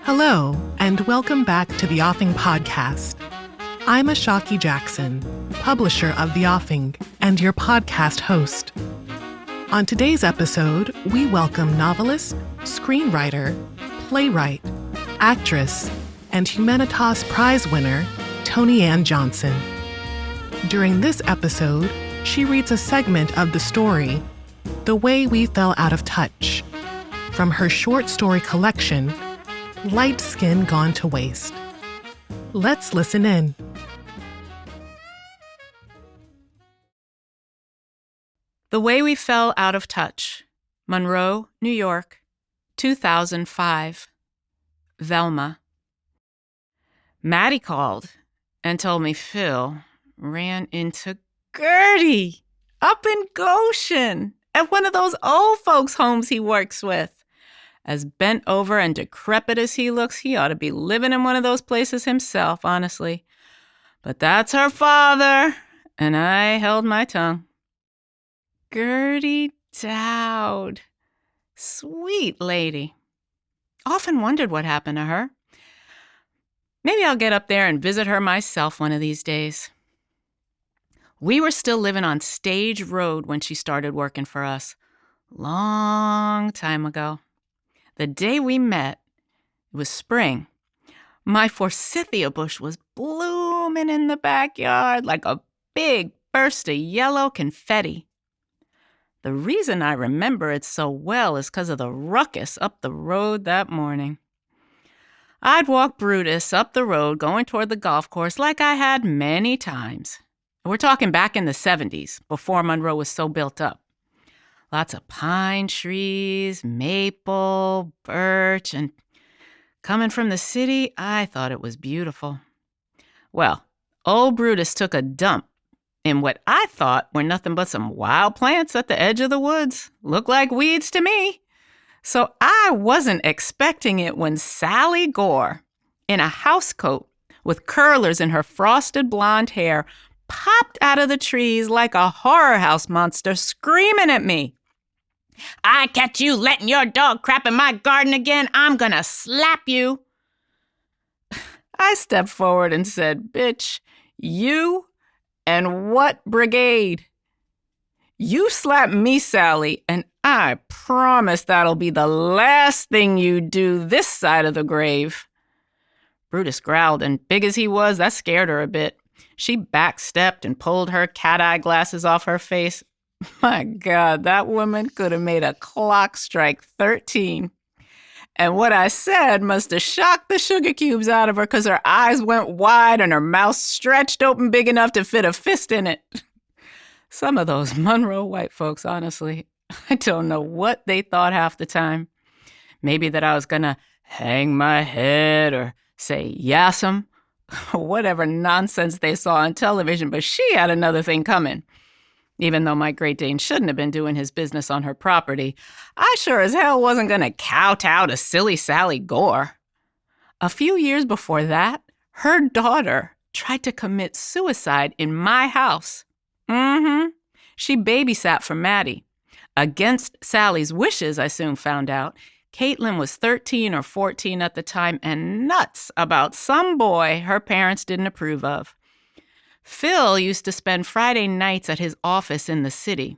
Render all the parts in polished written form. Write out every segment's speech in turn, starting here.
Hello, and welcome back to The Offing Podcast. I'm Ashaki Jackson, publisher of The Offing and your podcast host. On today's episode, we welcome novelist, screenwriter, playwright, actress, and Humanitas Prize winner, Toni Ann Johnson. During this episode, she reads a segment of the story, The Way We Fell Out of Touch, from her short story collection, Light Skin Gone to Waste. Let's listen in. The Way We Fell Out of Touch, Monroe, New York, 2005. Velma. Maddie called and told me Phil ran into Gertie up in Goshen at one of those old folks' homes he works with. As bent over and decrepit as he looks, he ought to be living in one of those places himself, honestly. But that's her father, and I held my tongue. Gertie Dowd. Sweet lady. Often wondered what happened to her. Maybe I'll get up there and visit her myself one of these days. We were still living on Stage Road when she started working for us. Long time ago. The day we met, it was spring. My forsythia bush was blooming in the backyard like a big burst of yellow confetti. The reason I remember it so well is because of the ruckus up the road that morning. I'd walk Brutus up the road going toward the golf course like I had many times. We're talking back in the 70s, before Monroe was so built up. Lots of pine trees, maple, birch, and coming from the city, I thought it was beautiful. Well, old Brutus took a dump in what I thought were nothing but some wild plants at the edge of the woods. Looked like weeds to me. So I wasn't expecting it when Sally Gore, in a housecoat with curlers in her frosted blonde hair, popped out of the trees like a horror house monster, screaming at me. I catch you letting your dog crap in my garden again, I'm gonna slap you. I stepped forward and said, bitch, you and what brigade? You slap me, Sally, and I promise that'll be the last thing you do this side of the grave. Brutus growled, and big as he was, that scared her a bit. She backstepped and pulled her cat-eye glasses off her face. My God, that woman could have made a clock strike 13. And what I said must have shocked the sugar cubes out of her because her eyes went wide and her mouth stretched open big enough to fit a fist in it. Some of those Monroe white folks, honestly, I don't know what they thought half the time. Maybe that I was going to hang my head or say yassam, or whatever nonsense they saw on television, but she had another thing coming. Even though my Great Dane shouldn't have been doing his business on her property, I sure as hell wasn't going to kowtow to silly Sally Gore. A few years before that, her daughter tried to commit suicide in my house. She babysat for Maddie. Against Sally's wishes, I soon found out. Caitlin was 13 or 14 at the time and nuts about some boy her parents didn't approve of. Phil used to spend Friday nights at his office in the city.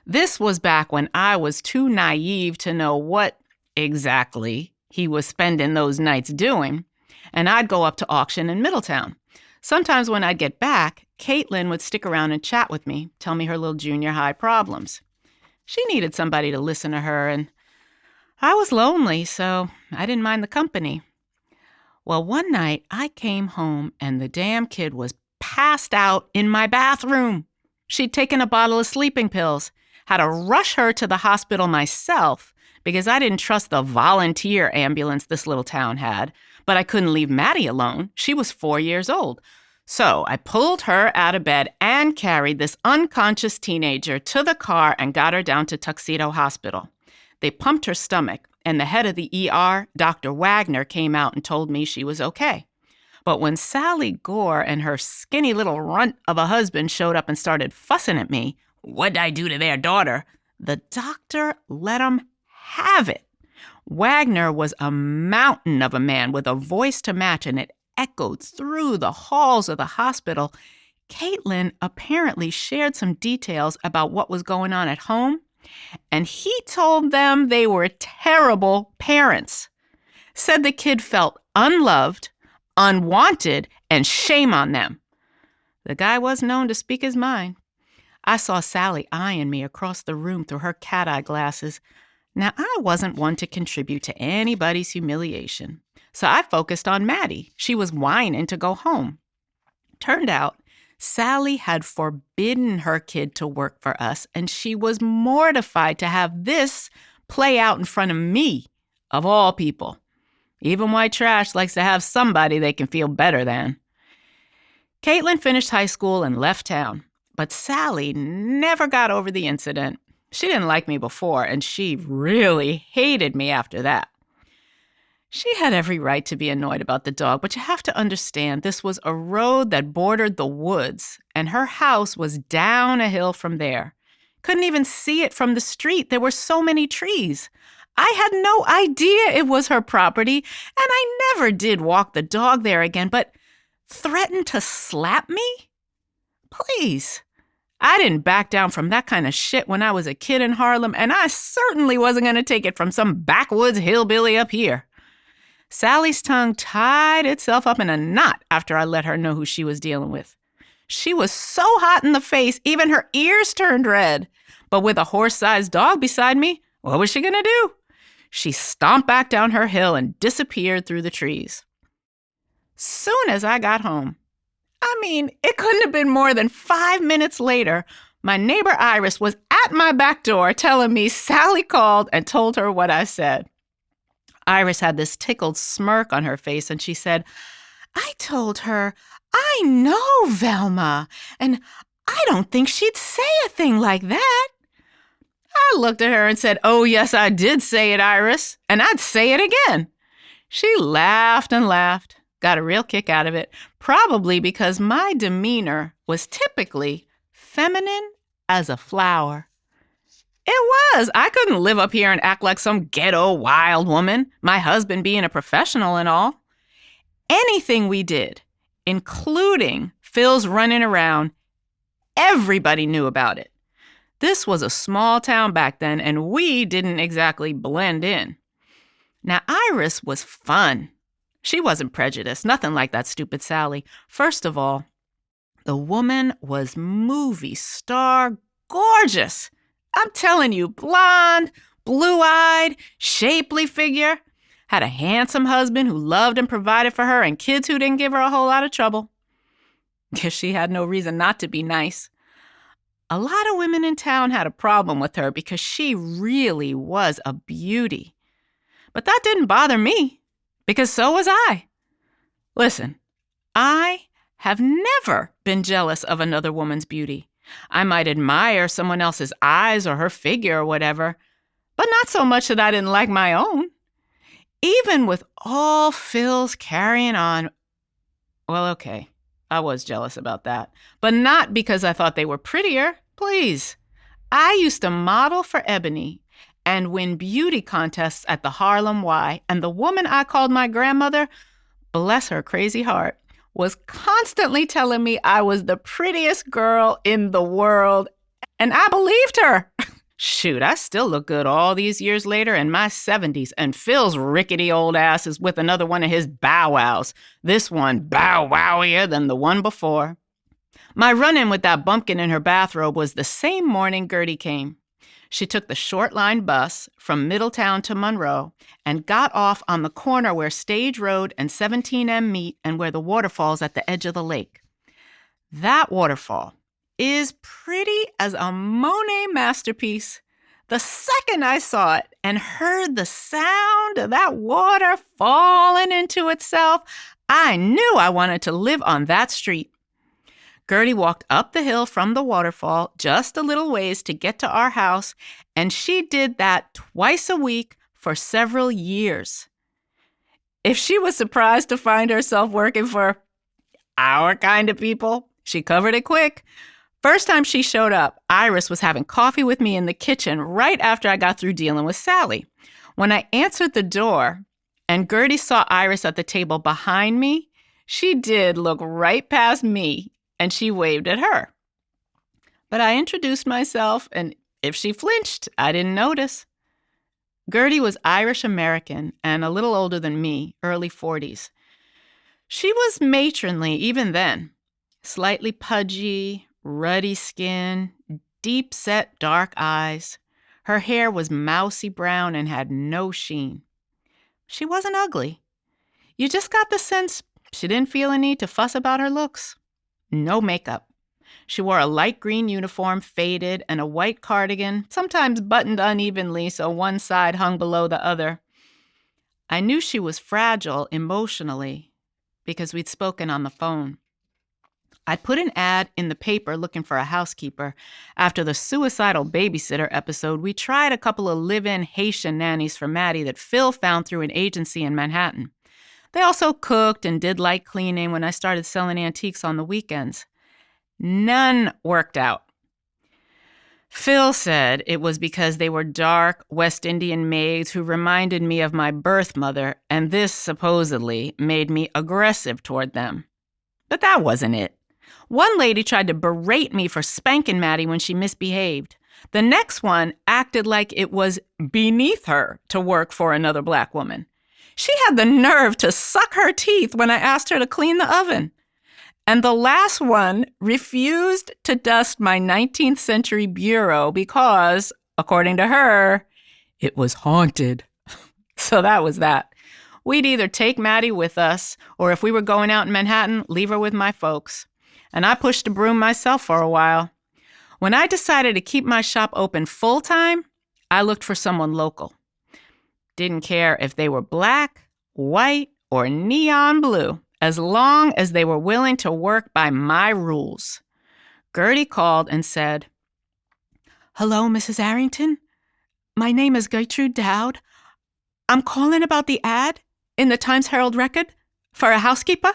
This was back when I was too naive to know what exactly he was spending those nights doing, and I'd go up to auction in Middletown. Sometimes when I'd get back, Caitlin would stick around and chat with me, tell me her little junior high problems. She needed somebody to listen to her, and I was lonely, so I didn't mind the company. Well, one night I came home and the damn kid was passed out in my bathroom. She'd taken a bottle of sleeping pills. Had to rush her to the hospital myself because I didn't trust the volunteer ambulance this little town had. But I couldn't leave Maddie alone. She was 4 years old. So I pulled her out of bed and carried this unconscious teenager to the car and got her down to Tuxedo Hospital. They pumped her stomach, and the head of the ER, Dr. Wagner, came out and told me she was okay. But when Sally Gore and her skinny little runt of a husband showed up and started fussing at me, what'd I do to their daughter? The doctor let 'em have it. Wagner was a mountain of a man with a voice to match, and it echoed through the halls of the hospital. Caitlin apparently shared some details about what was going on at home, and he told them they were terrible parents. Said the kid felt unloved, unwanted, and shame on them. The guy was known to speak his mind. I saw Sally eyeing me across the room through her cat-eye glasses. Now, I wasn't one to contribute to anybody's humiliation, so I focused on Maddie. She was whining to go home. Turned out, Sally had forbidden her kid to work for us, and she was mortified to have this play out in front of me, of all people. Even white trash likes to have somebody they can feel better than. Caitlin finished high school and left town, but Sally never got over the incident. She didn't like me before, and she really hated me after that. She had every right to be annoyed about the dog, but you have to understand this was a road that bordered the woods, and her house was down a hill from there. Couldn't even see it from the street. There were so many trees. I had no idea it was her property, and I never did walk the dog there again, but threatened to slap me? Please. I didn't back down from that kind of shit when I was a kid in Harlem, and I certainly wasn't going to take it from some backwoods hillbilly up here. Sally's tongue tied itself up in a knot after I let her know who she was dealing with. She was so hot in the face, even her ears turned red. But with a horse-sized dog beside me, what was she going to do? She stomped back down her hill and disappeared through the trees. Soon as I got home, it couldn't have been more than 5 minutes later, my neighbor Iris was at my back door telling me Sally called and told her what I said. Iris had this tickled smirk on her face, and she said, "I told her, I know Velma, and I don't think she'd say a thing like that." I looked at her and said, "Oh, yes, I did say it, Iris, and I'd say it again." She laughed and laughed, got a real kick out of it, probably because my demeanor was typically feminine as a flower. It was. I couldn't live up here and act like some ghetto wild woman, my husband being a professional and all. Anything we did, including Phil's running around, everybody knew about it. This was a small town back then, and we didn't exactly blend in. Now, Iris was fun. She wasn't prejudiced, nothing like that stupid Sally. First of all, the woman was movie star gorgeous. I'm telling you, blonde, blue-eyed, shapely figure. Had a handsome husband who loved and provided for her, and kids who didn't give her a whole lot of trouble. Guess she had no reason not to be nice. A lot of women in town had a problem with her because she really was a beauty. But that didn't bother me, because so was I. Listen, I have never been jealous of another woman's beauty. I might admire someone else's eyes or her figure or whatever, but not so much that I didn't like my own. Even with all Phil's carrying on, well, okay, I was jealous about that, but not because I thought they were prettier. Please. I used to model for Ebony and win beauty contests at the Harlem Y, and the woman I called my grandmother, bless her crazy heart, was constantly telling me I was the prettiest girl in the world, and I believed her. Shoot, I still look good all these years later in my 70s, and Phil's rickety old ass is with another one of his bow-wows. This one bow-wowier than the one before. My run-in with that bumpkin in her bathrobe was the same morning Gertie came. She took the short line bus from Middletown to Monroe and got off on the corner where Stage Road and 17M meet and where the waterfall's at the edge of the lake. That waterfall is pretty as a Monet masterpiece. The second I saw it and heard the sound of that water falling into itself, I knew I wanted to live on that street. Gertie walked up the hill from the waterfall just a little ways to get to our house, and she did that twice a week for several years. If she was surprised to find herself working for our kind of people, she covered it quick. First time she showed up, Iris was having coffee with me in the kitchen right after I got through dealing with Sally. When I answered the door and Gertie saw Iris at the table behind me, she did look right past me and she waved at her. But I introduced myself, and if she flinched, I didn't notice. Gertie was Irish-American and a little older than me, early 40s. She was matronly even then, slightly pudgy, ruddy skin, deep-set dark eyes. Her hair was mousy brown and had no sheen. She wasn't ugly. You just got the sense she didn't feel a need to fuss about her looks. No makeup. She wore a light green uniform, faded, and a white cardigan, sometimes buttoned unevenly so one side hung below the other. I knew she was fragile emotionally because we'd spoken on the phone. I put an ad in the paper looking for a housekeeper. After the suicidal babysitter episode, we tried a couple of live-in Haitian nannies for Maddie that Phil found through an agency in Manhattan. They also cooked and did light cleaning when I started selling antiques on the weekends. None worked out. Phil said it was because they were dark West Indian maids who reminded me of my birth mother, and this supposedly made me aggressive toward them. But that wasn't it. One lady tried to berate me for spanking Maddie when she misbehaved. The next one acted like it was beneath her to work for another Black woman. She had the nerve to suck her teeth when I asked her to clean the oven. And the last one refused to dust my 19th century bureau because, according to her, it was haunted. So that was that. We'd either take Maddie with us, or if we were going out in Manhattan, leave her with my folks. And I pushed a broom myself for a while. When I decided to keep my shop open full-time, I looked for someone local. Didn't care if they were Black, white, or neon blue, as long as they were willing to work by my rules. Gertie called and said, "Hello, Mrs. Arrington. My name is Gertrude Dowd. I'm calling about the ad in the Times-Herald-Record for a housekeeper."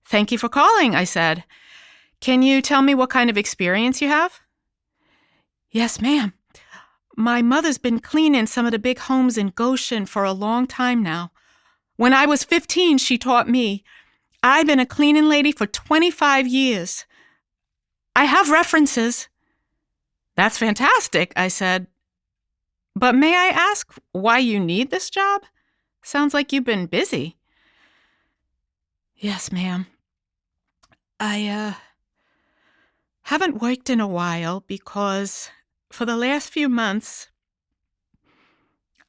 "Thank you for calling," I said. "Can you tell me what kind of experience you have?" "Yes, ma'am. My mother's been cleaning some of the big homes in Goshen for a long time now. When I was 15, she taught me. I've been a cleaning lady for 25 years. I have references." "That's fantastic," I said. "But may I ask why you need this job? Sounds like you've been busy." "Yes, ma'am. I haven't worked in a while because for the last few months,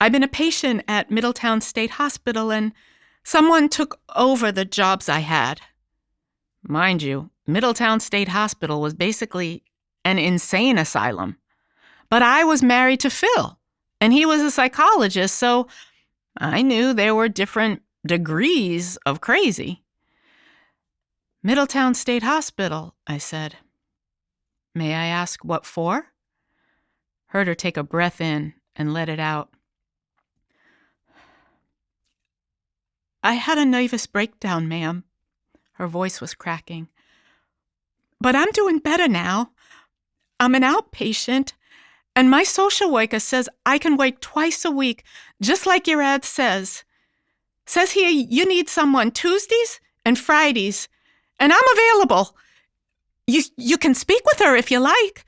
I've been a patient at Middletown State Hospital and someone took over the jobs I had." Mind you, Middletown State Hospital was basically an insane asylum. But I was married to Phil, and he was a psychologist, so I knew there were different degrees of crazy. "Middletown State Hospital," I said. "May I ask what for?" Heard her take a breath in and let it out. "I had a nervous breakdown, ma'am." Her voice was cracking. "But I'm doing better now. I'm an outpatient, and my social worker says I can work twice a week, just like your ad says. Says here you need someone Tuesdays and Fridays, and I'm available. You can speak with her if you like.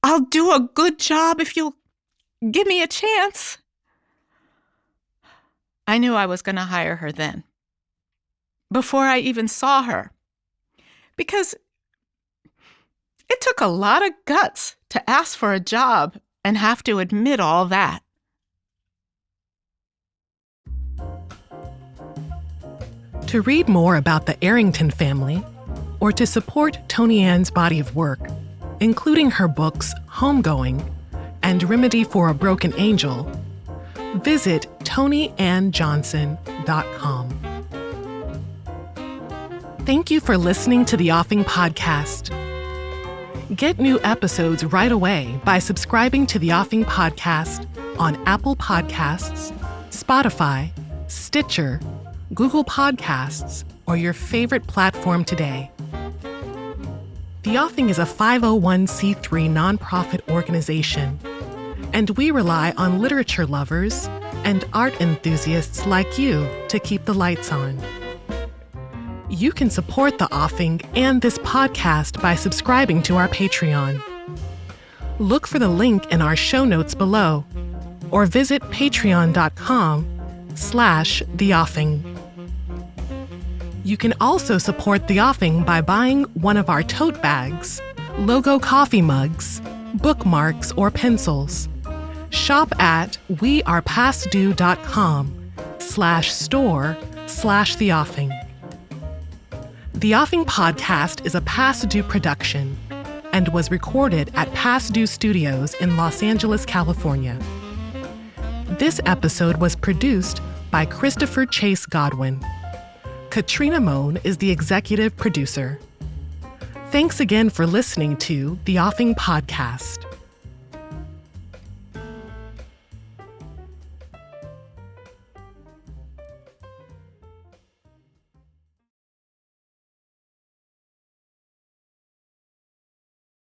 I'll do a good job if you'll give me a chance." I knew I was going to hire her then, before I even saw her, because it took a lot of guts to ask for a job and have to admit all that. To read more about the Arrington family, or to support Toni Ann's body of work, including her books Homegoing and Remedy for a Broken Angel, visit ToniAnnJohnson.com. Thank you for listening to the Offing Podcast. Get new episodes right away by subscribing to the Offing Podcast on Apple Podcasts, Spotify, Stitcher, Google Podcasts, or your favorite platform today. The Offing is a 501c3 nonprofit organization. and we rely on literature lovers and art enthusiasts like you to keep the lights on. You can support The Offing and this podcast by subscribing to our Patreon. Look for the link in our show notes below, or visit patreon.com/theoffing. You can also support The Offing by buying one of our tote bags, logo coffee mugs, bookmarks, or pencils. Shop at wearepastdue.com/store/theoffing. The Offing Podcast is a Past Due production and was recorded at Past Due Studios in Los Angeles, California. This episode was produced by Christopher Chase Godwin. Katrina Mohn is the executive producer. Thanks again for listening to The Offing Podcast.